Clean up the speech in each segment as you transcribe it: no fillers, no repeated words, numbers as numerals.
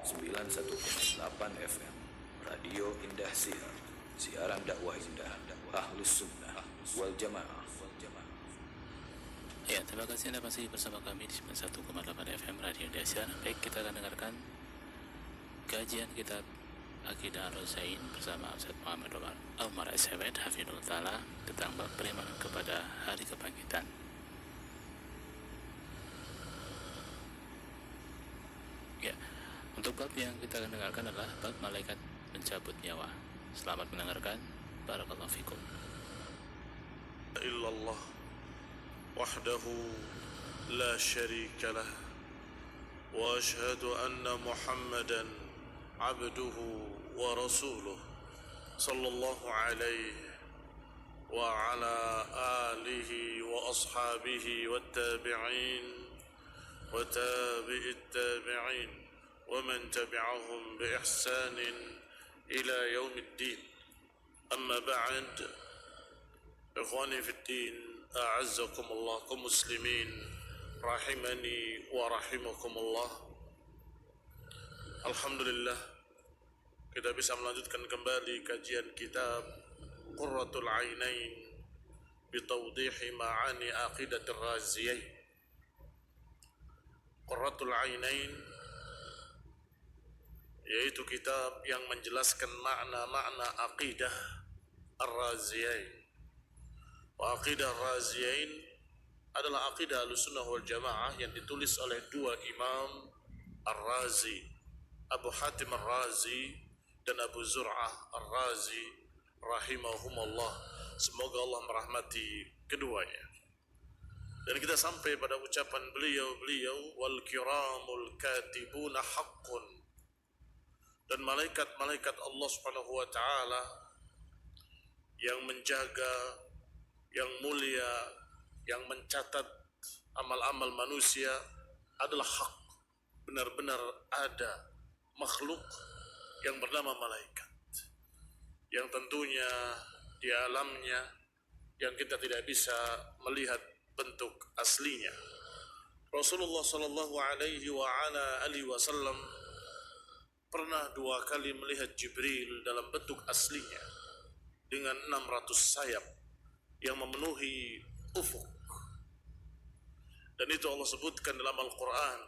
91,8 FM Radio Indah Siar, siaran dakwah indah Ahlus Sunnah wal Jamaah. Ya, terima kasih Anda masih bersama kami di 91,8 FM Radio Indah Siar. Baik, kita akan dengarkan kajian kitab Aqidah Ar-Raziyain bersama Ustaz Muhammad Umar As-Sawed Hafidhullah Ta'ala tentang bab beriman kepada hari kebangkitan. Ya, untuk bab yang kita akan dengarkan adalah bab malaikat mencabut nyawa. Selamat mendengarkan. Barakallahu fikum. Illallah wahdahu la syarika lah wa ashhadu anna Muhammadan abduhu wa rasuluh sallallahu alaihi wa ala alihi wa ashabihi wa tabi'in wa tabi'it tabi'in wa man tabi'ahum bi ihsanin ila yaumiddin. Amma ba'd, ikhwani fid din, a'azzakumullah, kaum muslimin rahimani wa rahimakumullah. Alhamdulillah, kita bisa melanjutkan kembali kajian kitab Qurratul Ainain bitawdihi ma'ani aqidatir Raziyain. Qurratul Ainain yaitu kitab yang menjelaskan makna-makna aqidah Ar-Raziyain. Wa aqidah Ar-Raziyain adalah aqidah Ahlussunnah wal Jamaah yang ditulis oleh dua imam Ar-Razi, Abu Hatim Ar-Razi dan Abu Zur'ah Ar-Razi rahimahumullah. Semoga Allah merahmati keduanya. Dan kita sampai pada ucapan beliau wal kiramul katibuna haqqun, dan malaikat-malaikat Allah Subhanahu wa taala yang menjaga, yang mulia, yang mencatat amal-amal manusia adalah hak. Benar-benar ada makhluk yang bernama malaikat, yang tentunya di alamnya yang kita tidak bisa melihat bentuk aslinya. Rasulullah sallallahu alaihi wa ala alihi wasallam pernah dua kali melihat Jibril dalam bentuk aslinya dengan 600 sayap yang memenuhi ufuk. Dan itu Allah sebutkan dalam Al-Quran,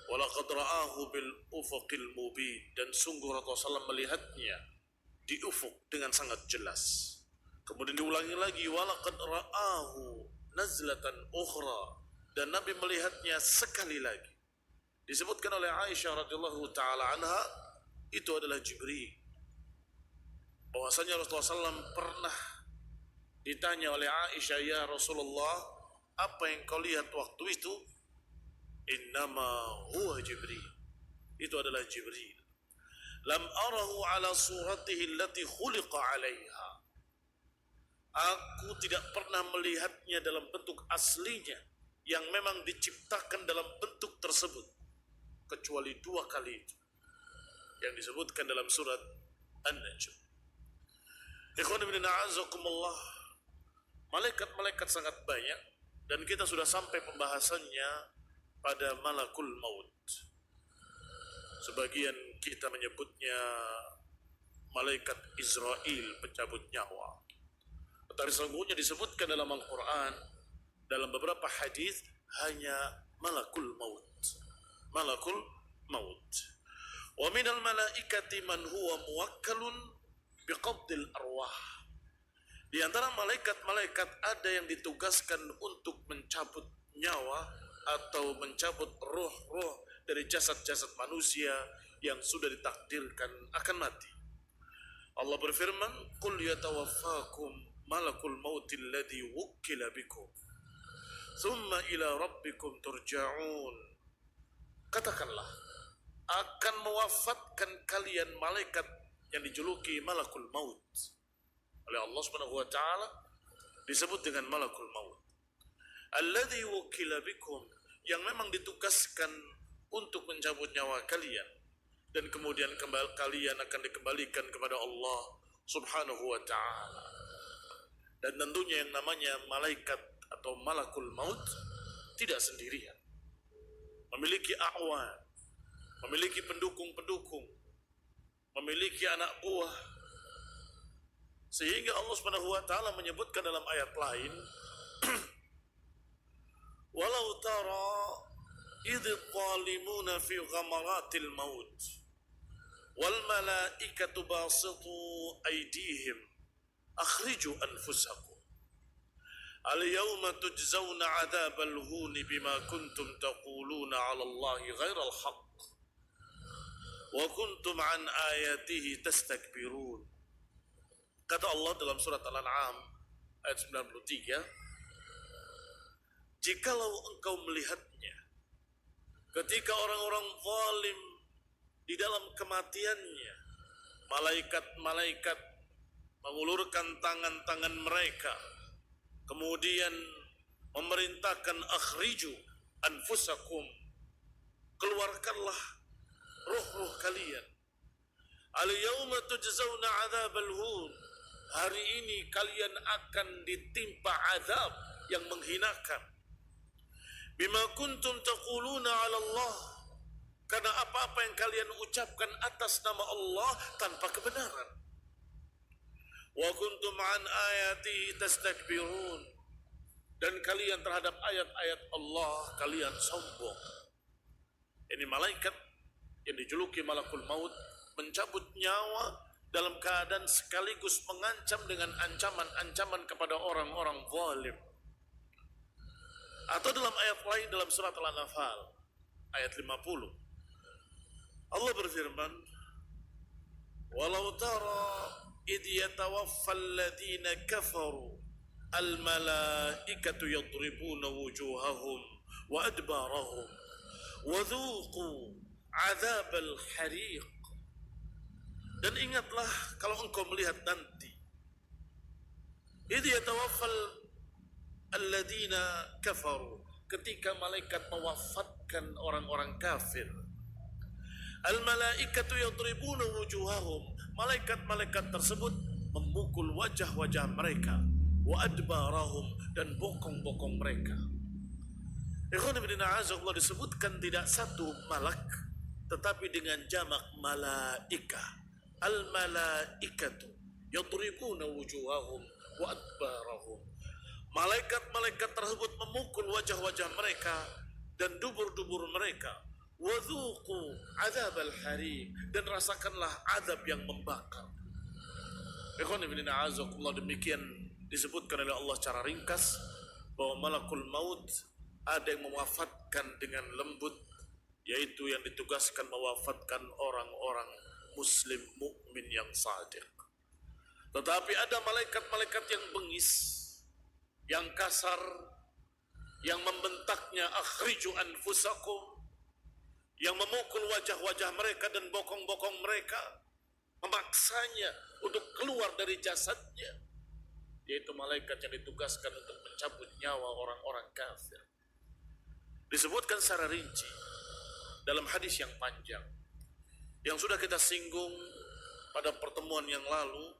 walaqad ra'ahu bil ufuqil mubin, dan sungguh Rasulullah SAW melihatnya di ufuk dengan sangat jelas. Kemudian diulangi lagi, walaqad ra'ahu nazlatan ukhra, dan Nabi melihatnya sekali lagi. Disebutkan oleh Aisyah radhiyallahu taala anha, itu adalah Jibril. Bahwasanya Rasulullah SAW pernah ditanya oleh Aisyah, ya Rasulullah, apa yang kau lihat waktu itu? Innama huwa Jibril, itu adalah Jibril. Lam arahu ala suratihi allati khuliqa alaiha, aku tidak pernah melihatnya dalam bentuk aslinya yang memang diciptakan dalam bentuk tersebut, kecuali dua kali itu yang disebutkan dalam surat An-Najm. Ikhwan ibn a'azakumullah, malaikat-malaikat sangat banyak, dan kita sudah sampai pembahasannya pada malakul maut. Sebagian kita menyebutnya malaikat Israel, pencabut nyawa. Tetapi sesungguhnya disebutkan dalam Al-Quran, dalam beberapa hadis, hanya malakul maut. Malakul maut. Wa minal malaikati man huwa muwakkalun biqabdil arwah. Di antara malaikat-malaikat ada yang ditugaskan untuk mencabut nyawa atau mencabut roh-roh dari jasad-jasad manusia yang sudah ditakdirkan akan mati. Allah berfirman, qul yatawaffakum malakul mautil ladzi wukkila bikum thumma ila rabbikum turja'un. Katakanlah, akan mewafatkan kalian malaikat yang dijuluki malakul maut oleh Allah Subhanahu wa taala, disebut dengan malakul maut. Alladzi wukila bikum, yang memang ditugaskan untuk mencabut nyawa kalian, dan kemudian kalian akan dikembalikan kepada Allah Subhanahu wa taala. Dan tentunya yang namanya malaikat atau malakul maut tidak sendirian, memiliki a'wan, memiliki pendukung-pendukung, memiliki anak buah, sehingga Allah Subhanahu wa taala menyebutkan dalam ayat lain, walau tara idh zalimuna fi ghamaratil maut wal malaikatu basitu aydihim akhriju anfusakum al yawma tujzauna adzabal huni bima kuntum taquluna 'ala Allahi ghairal haqq wa kuntum an ayatihi tastakbirun. Kata Allah dalam surat Al-An'am ayat 93, jikalau engkau melihatnya ketika orang-orang zalim di dalam kematiannya, malaikat-malaikat mengulurkan tangan-tangan mereka, kemudian memerintahkan akhriju anfusakum, keluarkanlah ruh-ruh kalian. Al-yawma tujzauna adzabal hun, hari ini kalian akan ditimpa azab yang menghinakan. Bima kuntum taquluna 'ala Allah, karena apa-apa yang kalian ucapkan atas nama Allah tanpa kebenaran. Wa kuntum an ayati tastakbirun, dan kalian terhadap ayat-ayat Allah kalian sombong. Ini malaikat yang dijuluki malakul maut mencabut nyawa dalam keadaan sekaligus mengancam dengan ancaman-ancaman kepada orang-orang zalim. Atau dalam ayat lain dalam surat Al-Anfal ayat 50, Allah berfirman, walau tara idh yatawaffal ladzina kafaru al malaikatu yadribuna wujuhahum wa adbarahum wa dhuqu adzabal hariq. Dan ingatlah kalau engkau melihat nanti, idh yatawaffal alladzina kafaru, ketika malaikat mewafatkan orang-orang kafir. Al malaikatu yadribuna wujuhahum, malaikat-malaikat tersebut memukul wajah-wajah mereka, wa adbarahum, dan bokong-bokong mereka. Ikhwan fillah azza disebutkan tidak satu malak, tetapi dengan jamak malaikah. Al malaikatu yadribuna wujuhahum wa adbarahum, malaikat-malaikat tersebut memukul wajah-wajah mereka dan dubur-dubur mereka. Wadzuqu adzabal hariq, dan rasakanlah azab yang membakar. Ikhwan fillah azakumullah, demikian disebutkan oleh Allah secara ringkas bahwa malakul maut ada yang mewafatkan dengan lembut, yaitu yang ditugaskan mewafatkan orang-orang muslim mukmin yang sadiq. Tetapi ada malaikat-malaikat yang bengis, yang kasar, yang membentaknya akhriju anfusakum, yang memukul wajah-wajah mereka dan bokong-bokong mereka, memaksanya untuk keluar dari jasadnya, yaitu malaikat yang ditugaskan untuk mencabut nyawa orang-orang kafir. Disebutkan secara rinci dalam hadis yang panjang yang sudah kita singgung pada pertemuan yang lalu,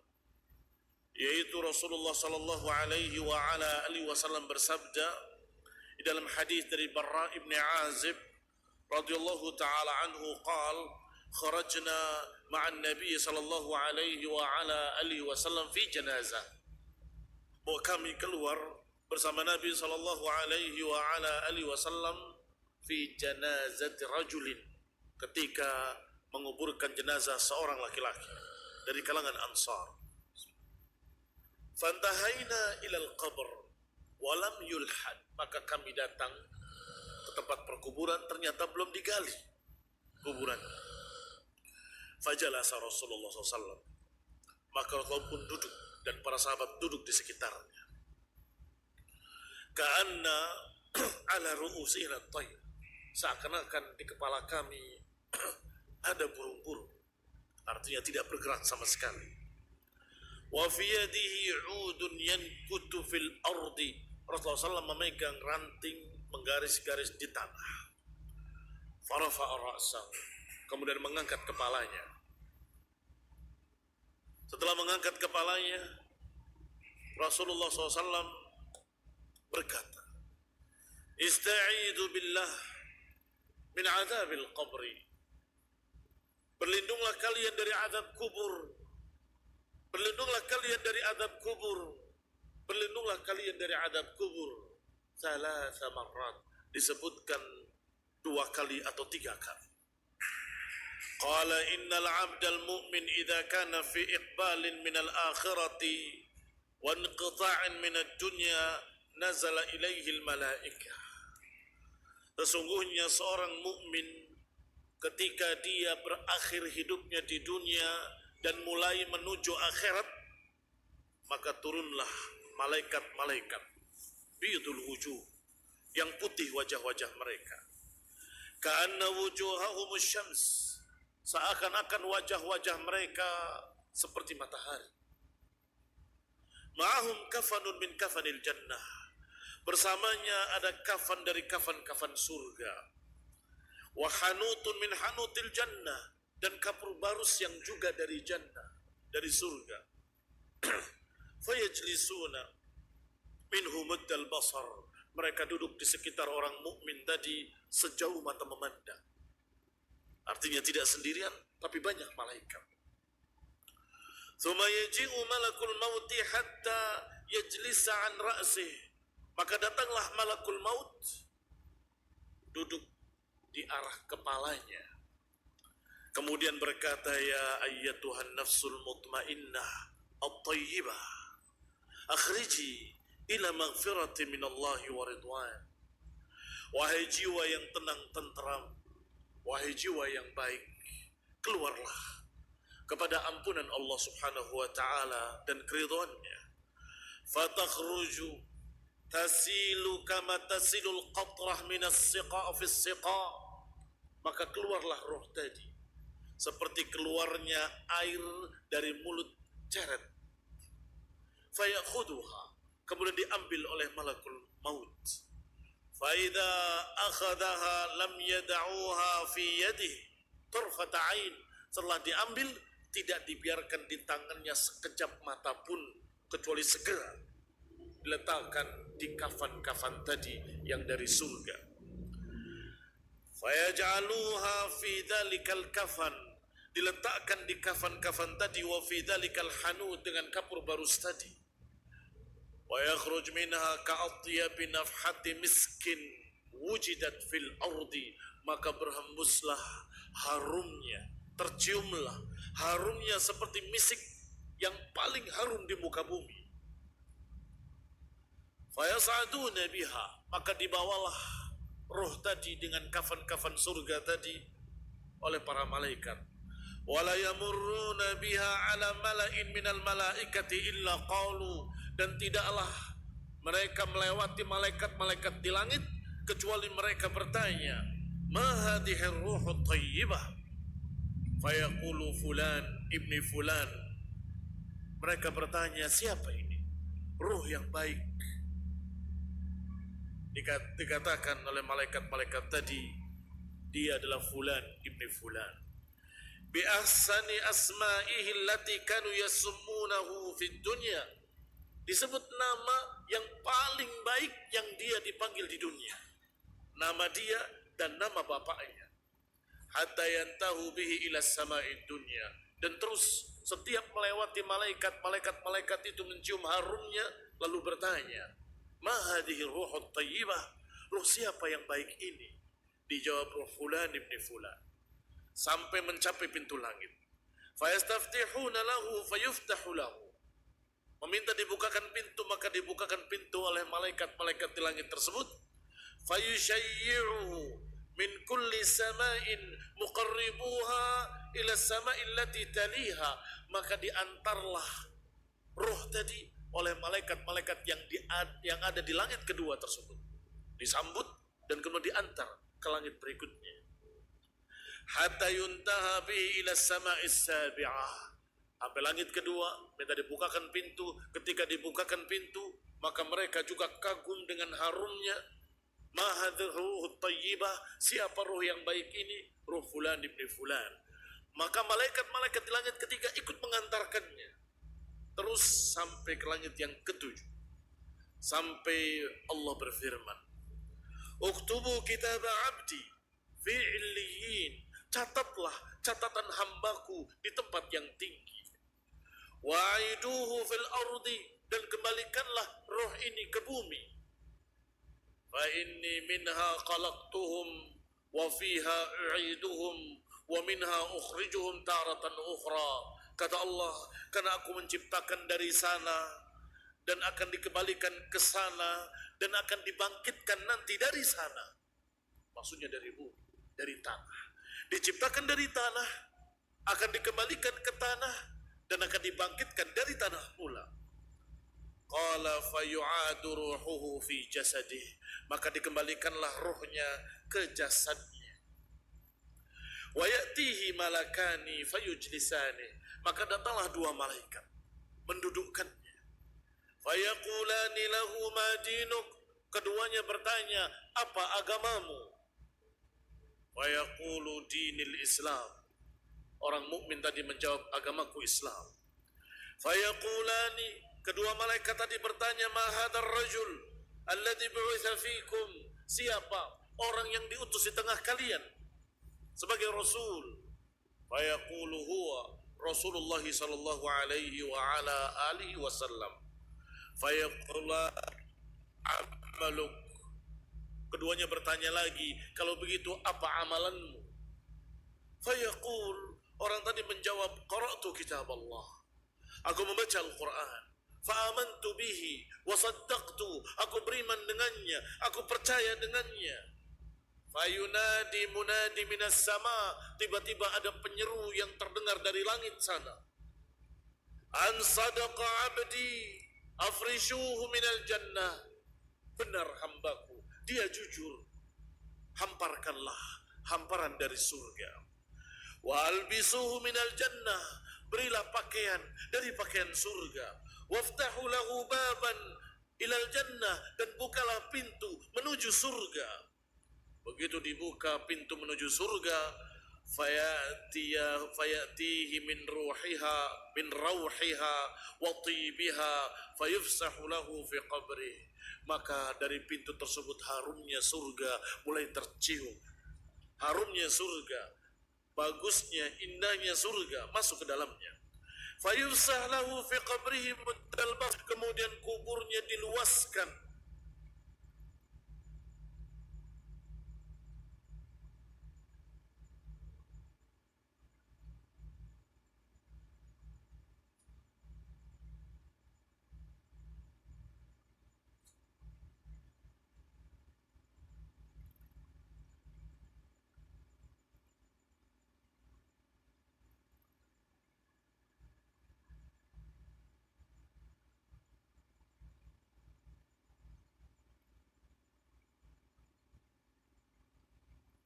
yaitu Rasulullah sallallahu alaihi wa ala alihi wasallam bersabda di dalam hadis dari Barra ibn Azib radhiyallahu taala anhu qal kharajna ma'an nabiy sallallahu alaihi wa ala alihi wasallam fi janazah, bahwa kami keluar bersama Nabi sallallahu alaihi wa ala alihi wasallam fi janazati rajulin, ketika menguburkan jenazah seorang laki-laki dari kalangan Ansar. Fantahaina ilal qabr walam yulhad, maka kami datang ke tempat perkuburan, ternyata belum digali kuburan. Fajalasa Rasulullah SAW, maka Rasul pun duduk dan para sahabat duduk di sekitarnya. Ka'anna ala ru'usina at-tayr, seakan-akan di kepala kami ada burung-burung, artinya tidak bergerak sama sekali. Wa fi yadihi 'udun yankutu fil ardi, Rasulullah SAW memegang ranting menggaris-garis di tanah. Farafa'a ra'sahu, kemudian mengangkat kepalanya. Setelah mengangkat kepalanya, Rasulullah SAW berkata, Ista'idu billah min adzabil qabri Berlindunglah kalian dari azab kubur. Berlindunglah kalian dari azab kubur. Berlindunglah kalian dari azab kubur. Salasa marrat, disebutkan 2 kali atau 3 kali. Qala innal 'abdal mu'min idza kana fi iqbalin minal akhirati wa inqita'in minad dunya nazala ilaihi al malaikah. Sesungguhnya seorang mukmin ketika dia berakhir hidupnya di dunia dan mulai menuju akhirat, maka turunlah malaikat-malaikat bidul wujuh, yang putih wajah-wajah mereka. Ka'anna wujuhahumus syams, seakan-akan wajah-wajah mereka seperti matahari. Ma'ahum kafanun min kafanil jannah, bersamanya ada kafan dari kafan-kafan surga. Wa hanutun min hanutil jannah, dan kapur barus yang juga dari jannah, dari surga. Fayajlisuna minhu muddal basar, mereka duduk di sekitar orang mukmin tadi sejauh mata memandang. Artinya tidak sendirian, tapi banyak malaikat. Tsumma yaji'u malakul mauti hatta yajlisa an ra'sih, maka datanglah malakul maut duduk di arah kepalanya. Kemudian berkata, ya ayyatuhan nafsul mutmainnah at-tayyibah, akhriji ila maghfirati minallahi wa ridwan. Wahai jiwa yang tenang tentram, wahai jiwa yang baik, keluarlah kepada ampunan Allah Subhanahu wa taala dan keridhaannya. Fatakhruju tasilu kama tasilul qatrah minas siqa fi siqa, maka keluarlah roh tadi seperti keluarnya air dari mulut ceret. Fayakhudhuha, kemudian diambil oleh malakul maut. Faidha akhadaha lam yada'uha fi yadihi tarfata ain, setelah diambil tidak dibiarkan di tangannya sekejap mata pun, kecuali segera diletakkan di kafan-kafan tadi yang dari surga. Fayaj'aluha fi dzalikal kafan, diletakkan di kafan-kafan tadi, wa fi dzalikal hanud, dengan kapur barus tadi. Wa yakhruj minha ka'atyabi nafhati miskin wujidat fil ardi, maka berhembuslah harumnya, terciumlah harumnya seperti misik yang paling harum di muka bumi. Fayas'aduna biha, maka dibawalah roh tadi dengan kafan-kafan surga tadi oleh para malaikat. Wala yamurruna biha ala mala'in minal malaikati illa qalu, dan tidaklah mereka melewati malaikat-malaikat di langit kecuali mereka bertanya, ma hadhihi ar-ruhut thayyibah, fayaqulu fulan ibni fulan. Mereka bertanya, siapa ini ruh yang baik? Dikatakan oleh malaikat-malaikat tadi, dia adalah fulan ibni fulan. Bi ahsani asma'ihi allati kanu yasmunahu fid dunya, disebut nama yang paling baik yang dia dipanggil di dunia, nama dia dan nama bapaknya. Hatta yantahu bihi ila sama'id dunya, dan terus setiap melewati malaikat itu mencium harumnya lalu bertanya, ma hadhihi ruhut thayyibah, ruh siapa yang baik ini? Dijawab, ruh fulan ibni fulan, sampai mencapai pintu langit. Fayastaftihuna lahu fayuftahu lahu, meminta dibukakan pintu, maka dibukakan pintu oleh malaikat-malaikat di langit tersebut. Fayushayyi'uhu min kulli sama'in muqarribuha ila sama'il lati taliha, maka diantarlah roh tadi oleh malaikat-malaikat yang ada di langit kedua tersebut, disambut dan kemudian diantar ke langit berikutnya. Hatta yuntaha bihi ila sama'is sabi'ah, sampai langit kedua, minta dibukakan pintu. Ketika dibukakan pintu, maka mereka juga kagum dengan harumnya. Ma hadhihi ruhut thayyibah, siapa ruh yang baik ini? Ruh fulan ibni fulan. Maka malaikat-malaikat di langit ketiga ikut mengantarkannya terus sampai ke langit yang ketujuh, sampai Allah berfirman, uktubu kitab abdi fi illiyin, catatlah catatan hambaku di tempat yang tinggi. Wa'iduhu fil ardi, dan kembalikanlah roh ini ke bumi. Fa inni minha khalaqtuhum wa fiha u'iduhum wa minha ukhrijuhum taratan ukhra. Kata Allah, karena aku menciptakan dari sana dan akan dikembalikan ke sana dan akan dibangkitkan nanti dari sana. Maksudnya dari bumi, dari tanah. Diciptakan dari tanah, akan dikembalikan ke tanah dan akan dibangkitkan dari tanah pula. Qala fayu'adu ruhuhu fi jasadih, maka dikembalikanlah ruhnya ke jasadnya. Wa ya'tihi malakani fayujlisani, maka datanglah dua malaikat mendudukkannya. Fayaqulani lahu ma dinuk, keduanya bertanya, apa agamamu? Fayaqulu dinil Islam, orang mukmin tadi menjawab, agamaku Islam. Fayaqulani, kedua malaikat tadi bertanya, ma hadzal rajul alladzi bu'itsa fikum, siapa orang yang diutus di tengah kalian sebagai rasul? Fayaqulu huwa Rasulullah sallallahu alaihi wa ala alihi wasallam. Fayaqula amaluk, keduanya bertanya lagi, kalau begitu apa amalanmu? Fayaqul, orang tadi menjawab, qara'tu kitab Allah, aku membaca Al-Quran. Fa'amantu bihi wa saddaqtu, aku beriman dengannya, aku percaya dengannya. Fayunadi munadi minas sama, tiba-tiba ada penyeru yang terdengar dari langit sana. An sadaqa abdi afrishuhu minal jannah, benar hambaku, dia jujur, hamparkanlah hamparan dari surga. Wa albisuhu minal jannah, berilah pakaian dari pakaian surga. Waftahu lahu baban ilal jannah, dan bukalah pintu menuju surga. Begitu dibuka pintu menuju surga, fayatihi min ruhiha min rauhiha wa tibiha fayufsahu lahu fi qabrih, maka dari pintu tersebut harumnya surga mulai tercium. Harumnya surga, bagusnya, indahnya surga masuk ke dalamnya. Fayufsah lahu fi qabrihi, kemudian kuburnya diluaskan.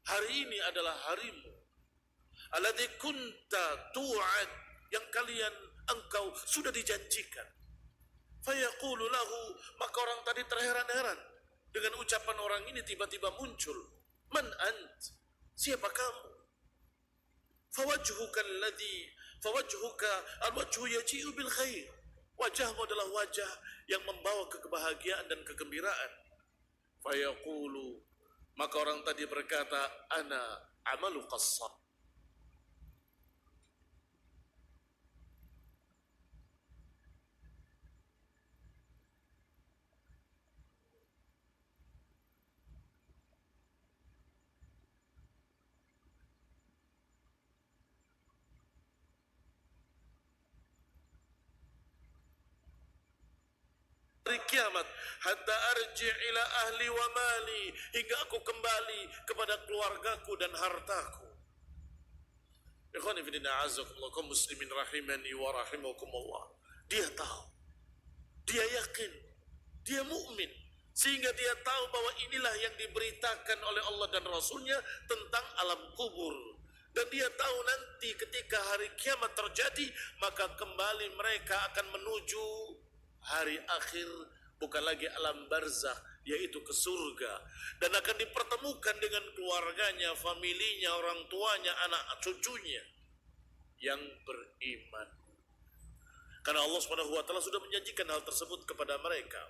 Hari ini adalah harimu, alladzi kunta tu'ad, yang engkau sudah dijanjikan. Fayaqulu lahu, maka orang tadi terheran-heran dengan ucapan orang ini. Tiba-tiba muncul, man ant, siapa kamu? Fawajhuka alwajhu yaji'u bil khair, wajahmu adalah wajah yang membawa kebahagiaan dan kegembiraan. Fayaqulu, maka orang tadi berkata, ana amalu qassar. Hari kiamat, hatta arji' ila ahli wa mali, hingga aku kembali kepada keluargaku dan hartaku. Ikhwani fillah, a'azzakumullah, kaum muslimin rahimani wa rahimakumullah. Dia tahu, dia yakin, dia mukmin, sehingga dia tahu bahwa inilah yang diberitakan oleh Allah dan Rasulnya tentang alam kubur. Dan dia tahu nanti ketika hari kiamat terjadi, maka kembali mereka akan menuju hari akhir, bukan lagi alam barzakh, yaitu ke surga, dan akan dipertemukan dengan keluarganya, familinya, orang tuanya, anak cucunya yang beriman. Karena Allah Subhanahu wa taala sudah menjanjikan hal tersebut kepada mereka.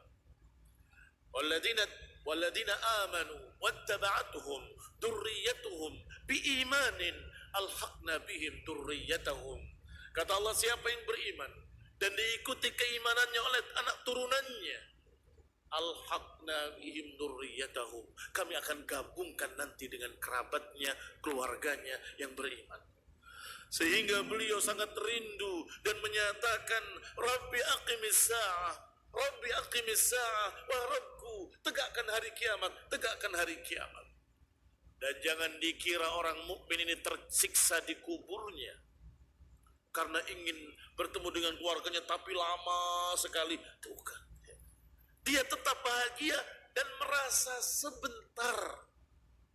Walladzina amanu wattaba'atuhum dzurriyyatuhum biimanin alhaqna bihim dzurriyyatahum. Kata Allah, siapa yang beriman dan diikuti keimanannya oleh anak turunannya, alhaqna bihim dzurriyyatahum, kami akan gabungkan nanti dengan kerabatnya, keluarganya yang beriman. Sehingga beliau sangat rindu dan menyatakan, Rabbi aqimis sa'ah, Rabbi aqimis sa'ah, wahai Rabbku, tegakkan hari kiamat, tegakkan hari kiamat. Dan jangan dikira orang mukmin ini tersiksa di kuburnya karena ingin bertemu dengan keluarganya tapi lama sekali. Bukan. Dia tetap bahagia dan merasa sebentar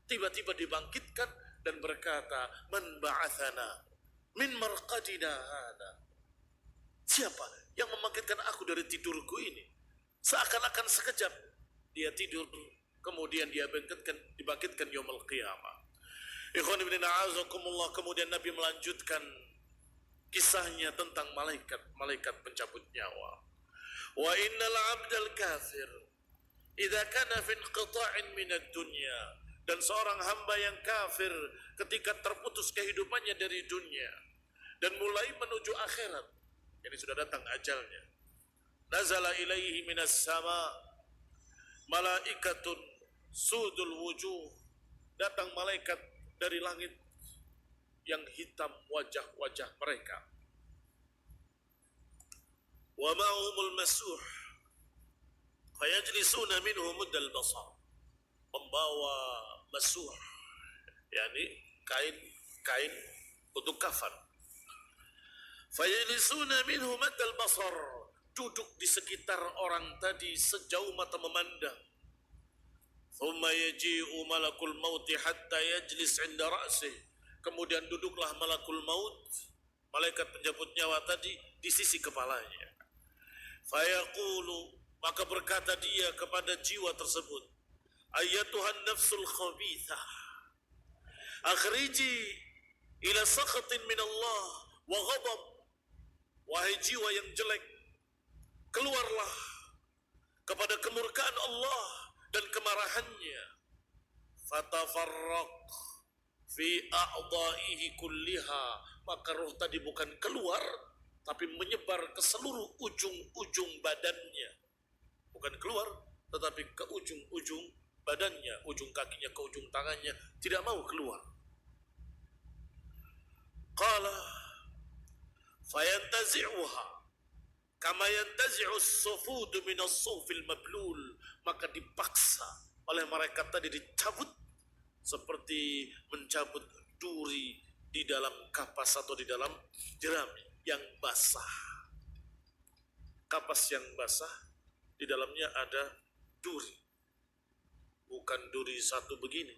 tiba-tiba dibangkitkan dan berkata, man ba'athana min marqadina hada. Siapa yang membangkitkan aku dari tidurku ini? Seakan-akan sekejap dia tidur, kemudian dia dibangkitkan yaumul qiyamah. Ikhwan ibn a'azakumullah, kemudian Nabi melanjutkan kisahnya tentang malaikat pencabut nyawa. Wa innal 'abdal kafir idza kana fi inqita'in minad dunya, dan seorang hamba yang kafir ketika terputus kehidupannya dari dunia dan mulai menuju akhirat, ini sudah datang ajalnya, nazala ilaihi minas sama malaikatun sudul wujuh, datang malaikat dari langit yang hitam wajah-wajah mereka. Wa ma'humul masuh fayajlisuna minhu muddal basar, membawa masuh, yakni kain untuk kafan. Fayajlisuna minhu muddal basar, duduk di sekitar orang tadi sejauh mata memandang. Thumma yaji'u malakul mauti hatta yajlis 'inda ra'sih, kemudian duduklah malakul maut, malaikat penjemput nyawa tadi, di sisi kepalanya. Fayaqulu, maka berkata dia kepada jiwa tersebut, ayyatuhan nafsul khabithah, akhriji ila sakhatin min Allah wa ghadab, wahai jiwa yang jelek, keluarlah kepada kemurkaan Allah dan kemarahannya. Fatafarraq fi a'dha'ihi kulliha, maka roh tadi bukan keluar tapi menyebar ke seluruh ujung-ujung badannya. Bukan keluar tetapi ke ujung-ujung badannya, ujung kakinya ke ujung tangannya, tidak mau keluar. Qala fayantazi'uha kama yantazi'u as-sufud min as-sufil mablul, maka dipaksa oleh malaikat tadi dicabut seperti mencabut duri di dalam kapas atau di dalam jerami yang basah. Kapas yang basah, di dalamnya ada duri. Bukan duri satu begini,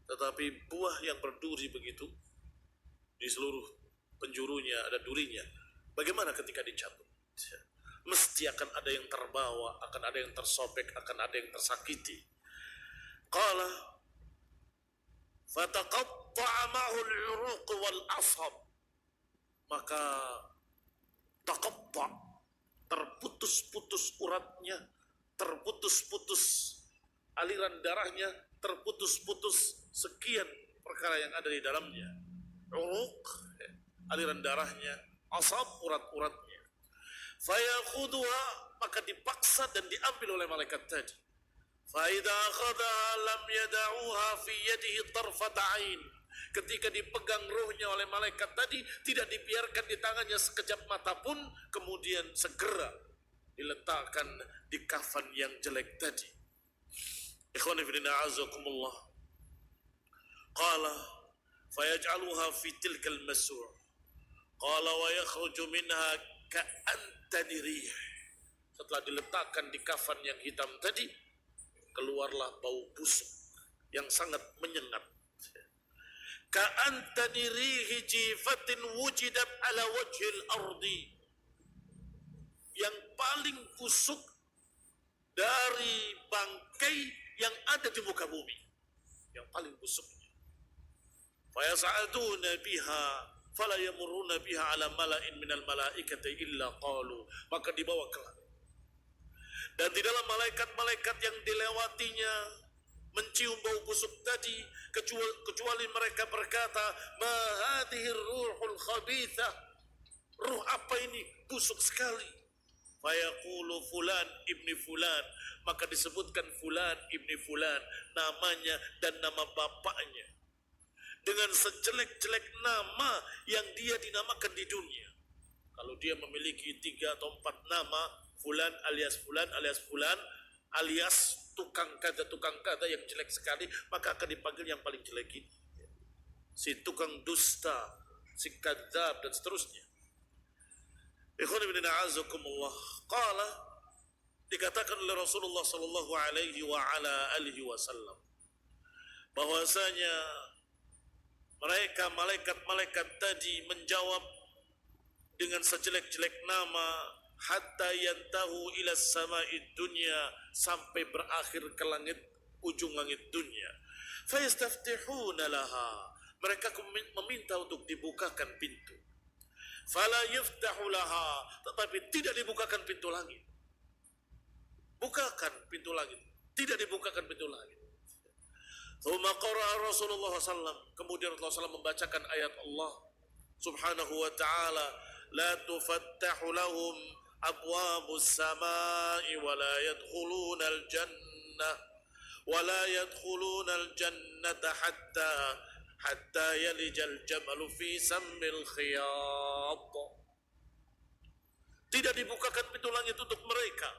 tetapi buah yang berduri begitu, di seluruh penjurunya ada durinya. Bagaimana ketika dicabut? Mesti akan ada yang terbawa, akan ada yang tersobek, akan ada yang tersakiti. Qala fataqatta'a ma'hu al-'uruq wal ashab, maka taqatta', terputus-putus uratnya, terputus-putus aliran darahnya, terputus-putus sekian perkara yang ada di dalamnya. Uruq, aliran darahnya, ashab, urat-uratnya. Fayakhudhuha, maka dipaksa dan diambil oleh malaikat tadi. Fa idza akhadha lam yada'uha fi yadihi tarfat 'ain, ketika dipegang ruhnya oleh malaikat tadi, tidak dibiarkan di tangannya sekejap mata pun, kemudian segera diletakkan di kafan yang jelek tadi. Ikhwani fillah a'azakumullah. Qala fayaj'aluha fi tilkal masur', qala wa yakhruju minha ka'antani rih, setelah diletakkan di kafan yang hitam tadi, keluarlah bau busuk yang sangat menyengat. Ka'antani rihi jifatin wujidat ala wajhil ardi, yang paling busuk dari bangkai yang ada di muka bumi, yang paling busuknya. Fayas'aduna biha fala yamurruna biha ala mala'in minal malaikati illa qalu, maka dibawa ke langit. Dan di dalam malaikat-malaikat yang dilewatinya mencium bau busuk tadi kecuali mereka berkata, ma hadhihi ruhul khabithah, ruh apa ini busuk sekali. Fayaqulu fulan ibni fulan, maka disebutkan fulan ibni fulan, namanya dan nama bapaknya, dengan sejelek-jelek nama yang dia dinamakan di dunia. Kalau dia memiliki 3 atau 4 nama, fulan alias fulan alias fulan alias tukang kata yang jelek sekali, maka akan dipanggil yang paling jelek ini, si tukang dusta, si kadzab, dan seterusnya. Ikhwan ibn a'azakumullah, qala, dikatakan oleh Rasulullah sallallahu alaihi wa ala alihi wasallam bahwasanya mereka malaikat-malaikat tadi menjawab dengan sejelek-jelek nama, hatta yantahu ila sama'id dunya, sampai berakhir ke langit, ujung langit dunia. Fayastaftihuna laha, mereka meminta untuk dibukakan pintu. Fala yuftahu laha, tetapi tidak dibukakan pintu langit. Bukakan pintu langit, tidak dibukakan pintu langit. Thumma qara'a Rasulullah SAW, kemudian Rasulullah SAW membacakan ayat Allah subhanahu wa ta'ala, la tufattahu lahum abwabus samai wa la yadkhuluna al-jannah wa la yadkhuluna al-jannata hatta yalijal jamalu fi sammil khiyat. Tidak dibukakan pintu langit untuk mereka,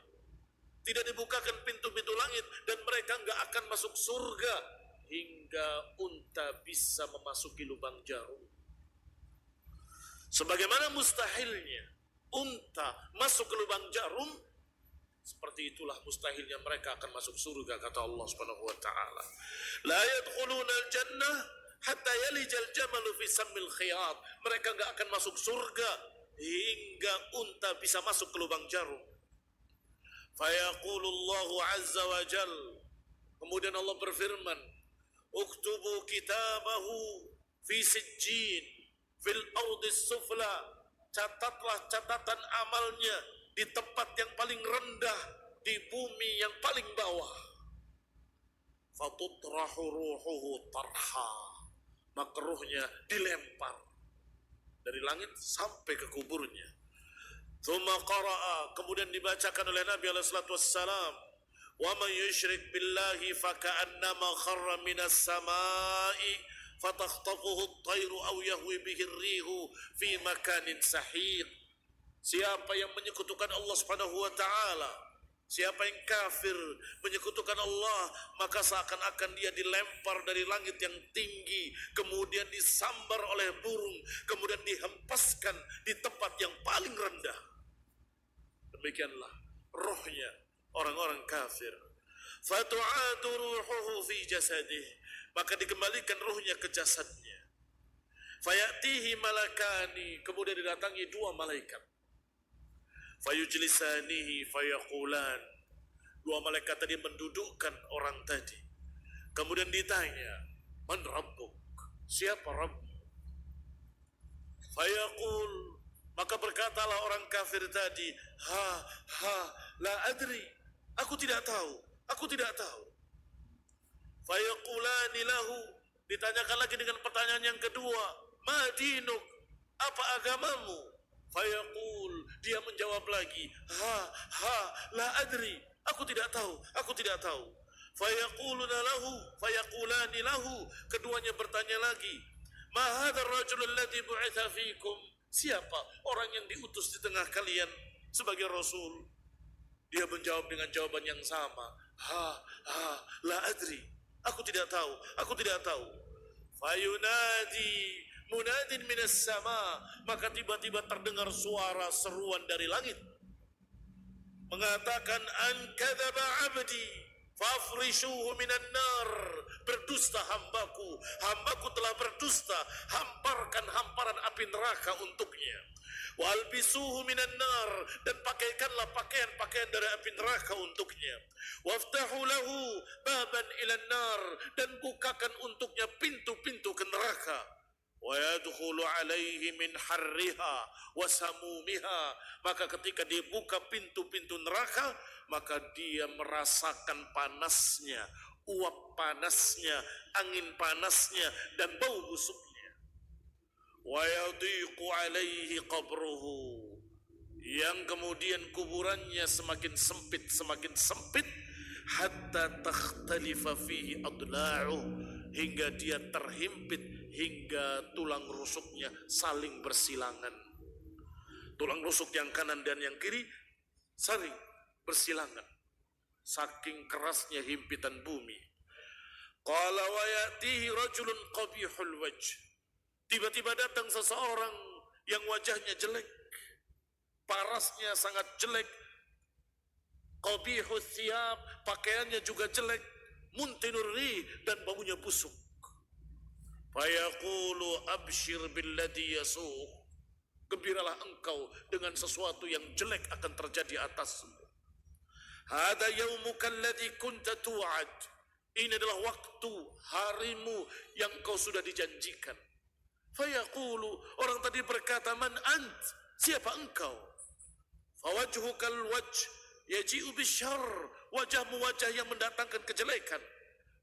tidak dibukakan pintu-pintu langit, dan mereka enggak akan masuk surga hingga unta bisa memasuki lubang jarum. Sebagaimana mustahilnya unta masuk ke lubang jarum, seperti itulah mustahilnya mereka akan masuk surga, kata Allah Subhanahu wa taala. La yadkhuluna al-jannah hatta yalijal jamalu fi sammil khiyat. Mereka enggak akan masuk surga hingga unta bisa masuk ke lubang jarum. Fayaqulu Allahu azza wa jal, kemudian Allah berfirman, uktubu kitabahu fi sijjin fil ardis sufla, catatlah catatan amalnya di tempat yang paling rendah, di bumi yang paling bawah. Fatutrahu ruhuhu tarha, maka ruhnya dilempar dari langit sampai ke kuburnya. Thumma qara'a, kemudian dibacakan oleh Nabi alaihi salatu wassalam, wa man yusyrik billahi faka'annama kharra minas samai fatakhtafuhu at-tayru aw yahwi bihi ar-rihu fi makanin sahiq. Siapa yang menyekutukan Allah Subhanahu wa taala, siapa yang kafir menyekutukan Allah, maka seakan-akan dia dilempar dari langit yang tinggi, kemudian disambar oleh burung, kemudian dihempaskan di tempat yang paling rendah. Demikianlah rohnya orang-orang kafir. Fatu'adu ruhuhu fi jasadih, maka dikembalikan ruhnya ke jasadnya. Fayatihi malakani, kemudian didatangi 2 malaikat. Fayujlisanihi fayaqulan, 2 malaikat tadi mendudukkan orang tadi. Kemudian ditanya, man rabbuk, siapa Rabbmu? Fayaqul, maka berkatalah orang kafir tadi, la adri, aku tidak tahu. Fayaqulani lahu, ditanyakan lagi dengan pertanyaan yang kedua, ma dinuk, apa agamamu? Fayaqul, dia menjawab lagi, la adri, aku tidak tahu. Fayaqulani lahu, keduanya bertanya lagi, ma hadzal rajul alladhi bu'itha fikum, siapa orang yang diutus di tengah kalian sebagai rasul? Dia menjawab dengan jawaban yang sama, la adri, aku tidak tahu. Fayunadi munadin minas sama, maka tiba-tiba terdengar suara seruan dari langit mengatakan, an kadzaba abdi fafrishuhu minan nar, berdusta hambaku telah berdusta, hamparkan hamparan api neraka untuknya. Wa albisuhu minan nar, dan pakaikanlah pakaian dari api neraka untuknya. Waftahu lahu baban ilan nar, dan bukakan untuknya pintu-pintu ke neraka. Wa yadkhulu alaihi min harriha wa samumiha, maka ketika dibuka pintu-pintu neraka, maka dia merasakan panasnya, uap panasnya, angin panasnya, dan bau busuknya. Wa yadiqu alaihi qabruhu, yang kemudian kuburannya semakin sempit hatta takhtalifa fihi adla'uh, hingga dia terhimpit, hingga tulang rusuknya saling bersilangan. Tulang rusuk yang kanan dan yang kiri saling bersilangan, saking kerasnya himpitan bumi. Qala wa ya'tihi rajulun qabihul wajh, tiba-tiba datang seseorang yang wajahnya jelek, parasnya sangat jelek, qabihul thiyab, pakaiannya juga jelek, muntinur rih, dan baunya busuk. Fayaqulu abshir billadhi yasuq, gembiralah engkau dengan sesuatu yang jelek akan terjadi atasmu. Hada yaumuka alladhi kunta tu'ad, ini adalah waktu harimu yang kau sudah dijanjikan. Fayaqulu, orang tadi berkata, man ant, siapa engkau? Fawajhukal wajh yaji'u bisyarr, wajahmu wajah yang mendatangkan kejelekan.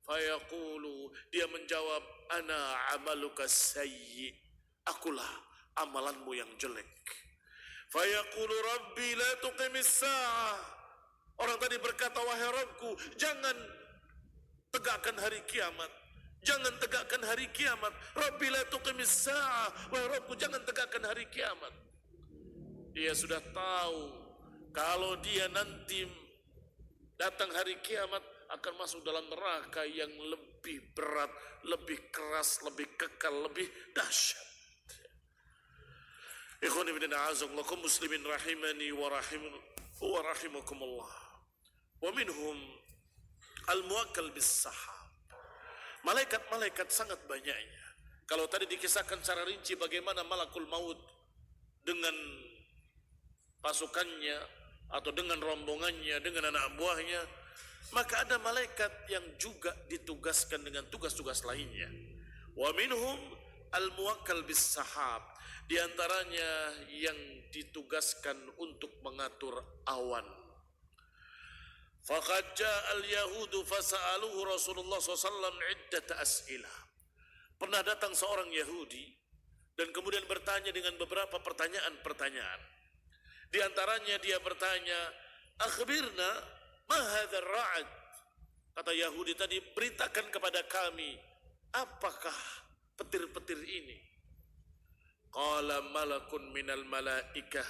Fayaqulu, dia menjawab, ana amaluka sayyi, akulah amalanmu yang jelek. Fayaqulu rabbi la tuqimis sa'ah, orang tadi berkata, wahai Rabbku, jangan tegakkan hari kiamat, jangan tegakkan hari kiamat. Rabbi la tuqimis sa'ah, wahai Rabbku, jangan tegakkan hari kiamat. Dia sudah tahu kalau dia nanti datang hari kiamat akan masuk dalam neraka yang lebih berat, lebih keras, lebih kekal, lebih dahsyat. Ikhwani bin a'azakumullah muslimin rahimani wa rahimakumullah. Wa minhum al-muwakkal bis sahab. Malaikat-malaikat sangat banyaknya. Kalau tadi dikisahkan secara rinci bagaimana malakul maut dengan pasukannya atau dengan rombongannya, dengan anak buahnya, maka ada malaikat yang juga ditugaskan dengan tugas-tugas lainnya. Wa minhum al-muwakkal bis sahab, di antaranya yang ditugaskan untuk mengatur awan. Faqad ja'al yahudu fasa'aluhu Rasulullah SAW iddata as'ilah. Pernah datang seorang Yahudi dan kemudian bertanya dengan beberapa pertanyaan-pertanyaan. Di antaranya dia bertanya, akhbirna ma hadzal ra'ad. Kata Yahudi tadi, beritakan kepada kami, apakah petir-petir ini? Qala malakun minal malaikah,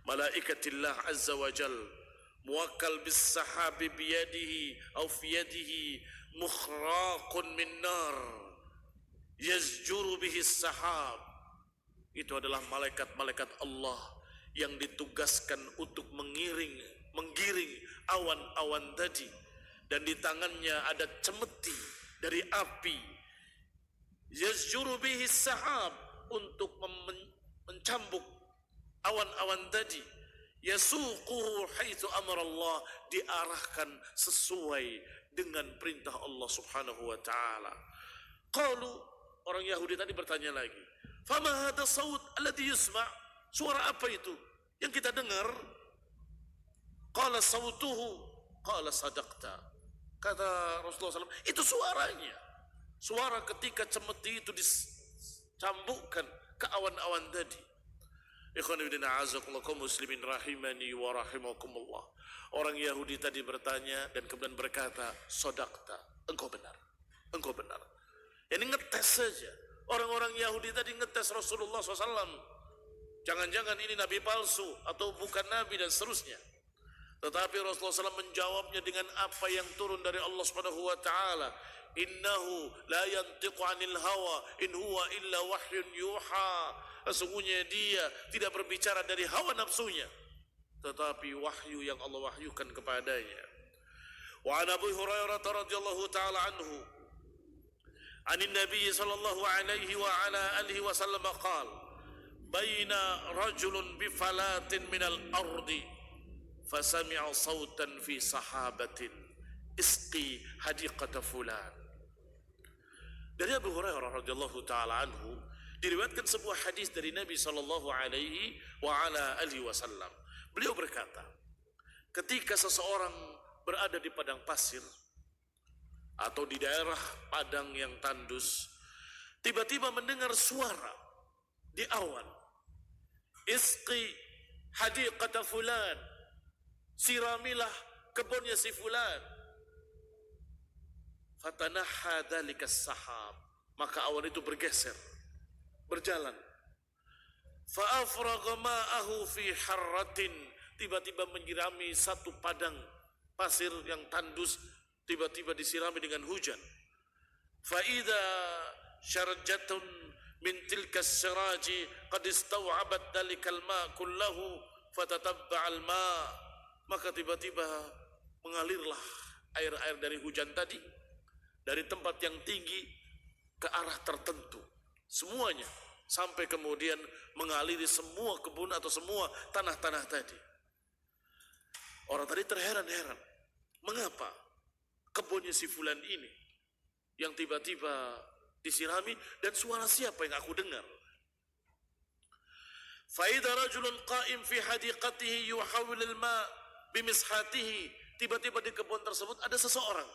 malaikatillah azza wa jal, muwakkal bis sahabi biyadihi aw fi yadihi mukhraqun min nar yazjuru bihi sahab. Itu adalah malaikat-malaikat Allah yang ditugaskan untuk menggiring awan-awan tadi, dan di tangannya ada cemeti dari api, yazjuru bihi sahab, untuk mencambuk awan-awan tadi, yasuquhu haitsu amarallah, diarahkan sesuai dengan perintah Allah Subhanahu wa taala. Qalu, orang Yahudi tadi bertanya lagi, fama hadha saut alladhi yusma', suara apa itu yang kita dengar? Qala sautuhu, qala sadaqta, kata Rasulullah SAW, itu suaranya, suara ketika cemeti itu dicambukkan ke awan-awan tadi. Ikhwan ibn a'azakumullah kaum muslimin rahimani wa rahimakumullah. Orang Yahudi tadi bertanya dan kemudian berkata, sadaqta, engkau benar, engkau benar. Ini ngetes saja. Orang-orang Yahudi tadi ngetes Rasulullah SAW, jangan-jangan ini nabi palsu atau bukan nabi dan seterusnya. Tetapi Rasulullah SAW menjawabnya dengan apa yang turun dari Allah Subhanahu wa taala. Innahu la yantiqu 'anil hawa in huwa illa wahyun yuha. Sesungguhnya dia tidak berbicara dari hawa nafsunya, tetapi wahyu yang Allah wahyukan kepadanya. Wa 'an Abu Hurairah radhiyallahu taala anhu, 'anin Nabi sallallahu alaihi wa ala alihi wasallam qala, baina rajulun bi falatin minal ardi fasami'a sautan fi sahabatin isqi hadiqata fulan. Dari Abu Hurairah radhiyallahu taala anhu diriwayatkan sebuah hadis dari Nabi sallallahu alaihi wa ala alihi wasallam. Beliau berkata, ketika seseorang berada di padang pasir, atau di daerah padang yang tandus, tiba-tiba mendengar suara di awan, isqi hadiqata fulan, siramilah kebunnya si fulan. Fatanaha dzalika sahab, maka awan itu bergeser, berjalan. Fa'afragha ma'ahu fi harratin, tiba-tiba menyirami satu padang pasir yang tandus, tiba-tiba disirami dengan hujan. Fa'idha syarjatun min tilka siraji qad istaw'abat dalikal ma' kullahu fatatabba'al ma', maka tiba-tiba mengalirlah air-air dari hujan tadi dari tempat yang tinggi ke arah tertentu, semuanya, sampai kemudian mengaliri semua kebun atau semua tanah-tanah tadi. Orang tadi terheran-heran, mengapa kebunnya si fulan ini yang tiba-tiba disirami, dan suara siapa yang aku dengar? Faida rajulun qa'im fi hadiqatihi yuhawil al-ma' bimishatihi, tiba-tiba di kebun tersebut ada seseorang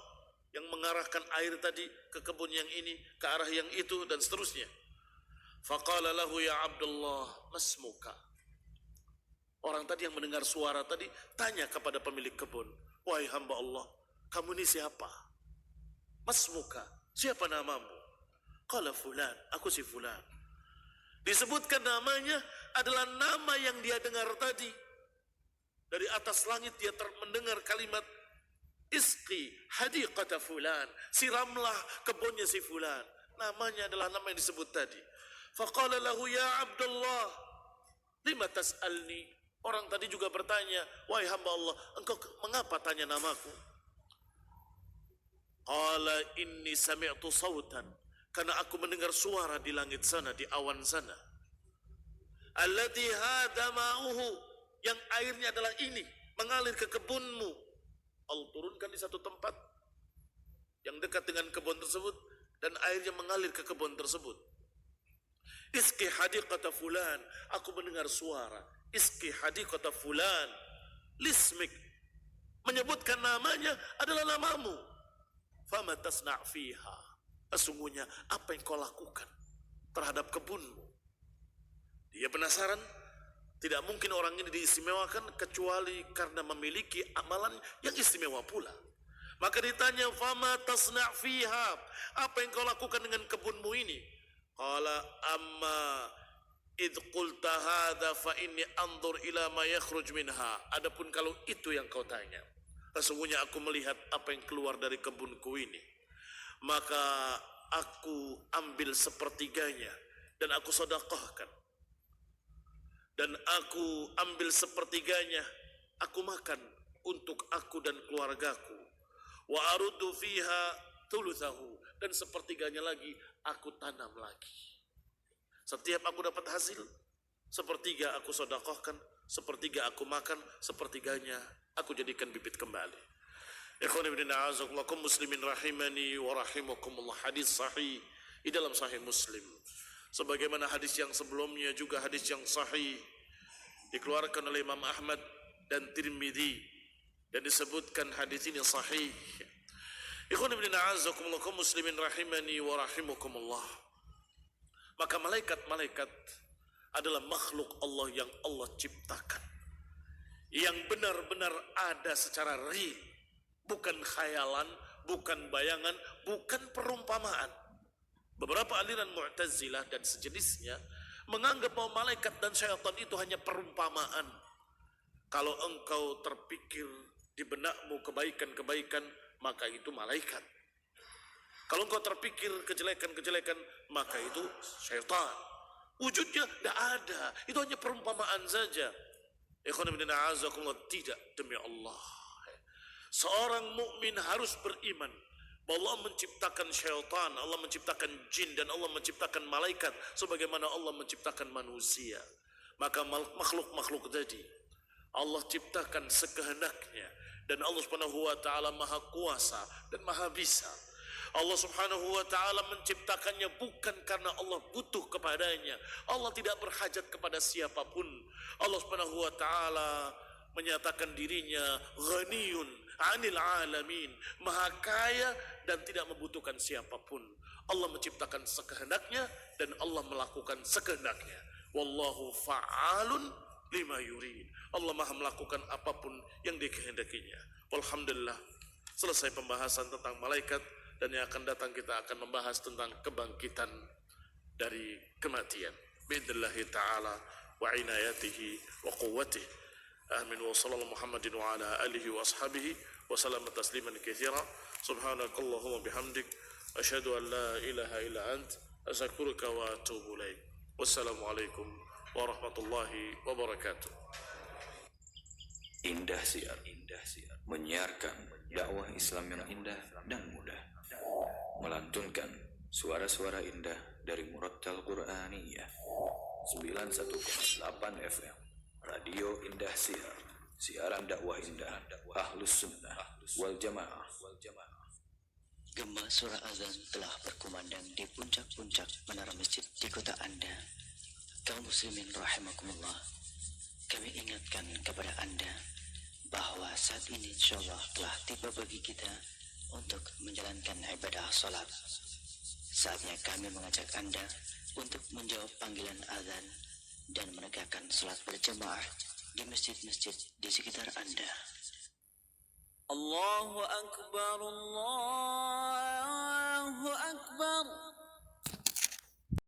yang mengarahkan air tadi ke kebun yang ini, ke arah yang itu, dan seterusnya. Faqala lahu ya Abdullah masmuka. Orang tadi yang mendengar suara tadi tanya kepada pemilik kebun, wahai hamba Allah, kamu ini siapa? Masmuka, siapa namamu? Qala fulan, aku si fulan. Disebutkan namanya adalah nama yang dia dengar tadi. Dari atas langit dia mendengar kalimat isqi hadiqata fulan, siramlah kebunnya si fulan. Namanya adalah nama yang disebut tadi. Faqala lahu ya Abdullah lima tas'alni. Orang tadi juga bertanya, wahai hamba Allah, engkau mengapa tanya namaku? Qala inni sami'tu sawtan, karena aku mendengar suara di langit sana, di awan sana. Alladhi hada ma'uhu, yang airnya adalah ini, mengalir ke kebunmu. Allah turunkan di satu tempat yang dekat dengan kebun tersebut, dan airnya mengalir ke kebun tersebut. Iski hadiqata fulan, aku mendengar suara iski hadiqata fulan lismik, menyebutkan namanya adalah namamu. Fama tasna' fiha, sesungguhnya apa yang kau lakukan terhadap kebunmu? Dia penasaran, tidak mungkin orang ini diistimewakan kecuali karena memiliki amalan yang istimewa pula. Maka ditanya, fama tasna' fiha, apa yang kau lakukan dengan kebunmu ini? Qala amma idh qulta hadha fa inni anzur ila ma yakhruj minha. Adapun kalau itu yang kau tanya, sesungguhnya aku melihat apa yang keluar dari kebunku ini, maka aku ambil sepertiganya dan aku sedekahkan, dan aku ambil sepertiganya aku makan untuk aku dan keluargaku. Wa aruddu fiha thuluthahu, dan sepertiganya lagi aku tanam lagi. Setiap aku dapat hasil, sepertiga aku sedekahkan, sepertiga aku makan, sepertiganya aku jadikan bibit kembali. Ikhwan ibn a'azakumullah, kaum muslimin rahimani wa rahimakumullah. Hadis sahih di dalam sahih Muslim, sebagaimana hadis yang sebelumnya juga hadis yang sahih dikeluarkan oleh Imam Ahmad dan Tirmidzi, dan disebutkan hadis ini sahih. Ikhwan ibn a'azakumullah, kaum muslimin rahimani wa rahimakumullah. Maka malaikat-malaikat adalah makhluk Allah yang Allah ciptakan, yang benar-benar ada secara real, bukan khayalan, bukan bayangan, bukan perumpamaan. Beberapa aliran Mu'tazilah dan sejenisnya menganggap bahwa malaikat dan syaitan itu hanya perumpamaan. Kalau engkau terpikir di benakmu kebaikan-kebaikan, maka itu malaikat. Kalau engkau terpikir kejelekan-kejelekan, maka itu syaitan. Wujudnya tidak ada, itu hanya perumpamaan saja. Ikhwan ibn a'azakumullah, tidak, demi Allah. Seorang mukmin harus beriman bahwa Allah menciptakan syaitan, Allah menciptakan jin, dan Allah menciptakan malaikat sebagaimana Allah menciptakan manusia. Maka makhluk-makhluk tadi Allah ciptakan sekehendaknya, dan Allah Subhanahu wa taala Maha Kuasa dan Maha Bisa. Allah Subhanahu wa taala menciptakannya bukan karena Allah butuh kepadanya. Allah tidak berhajat kepada siapapun. Allah Subhanahu wa taala menyatakan dirinya ghaniyun, 'anil 'alamin, maha kaya dan tidak membutuhkan siapapun. Allah menciptakan sekehendaknya dan Allah melakukan sekehendaknya. Wallahu fa'alun lima yurid. Allah maha melakukan apapun yang dikehendakinya. Walhamdulillah, selesai pembahasan tentang malaikat, dan yang akan datang kita akan membahas tentang kebangkitan dari kematian. Bi'idnillahi ta'ala wa inayatihi wa quwwatihi. Amin. Wa sallallahu Muhammadin wa ala alihi wa ashabihi wa salama tasliman katsira. Subhanakallahumma bihamdik asyhadu an la ilaha illa ant astaghfiruka wa atubu ilaik. Wassalamualaikum warahmatullahi wabarakatuh. Indah Siar menyiarkan dakwah Islam yang indah dan mudah, melantunkan suara-suara indah dari Murattal Qur'aniyah 91,8 FM Radio Indah Siar, siaran dakwah indah Ahlus Sunnah wal Jamaah. Gema suara azan telah berkumandang di puncak-puncak menara masjid di kota Anda. Kaum muslimin rahimakumullah, kami ingatkan kepada Anda bahwa saat ini insyaallah telah tiba bagi kita untuk menjalankan ibadah salat. Saatnya kami mengajak Anda untuk menjawab panggilan azan dan menegakkan salat berjamaah di masjid-masjid di sekitar Anda. Allahu Akbar, Allahu Akbar.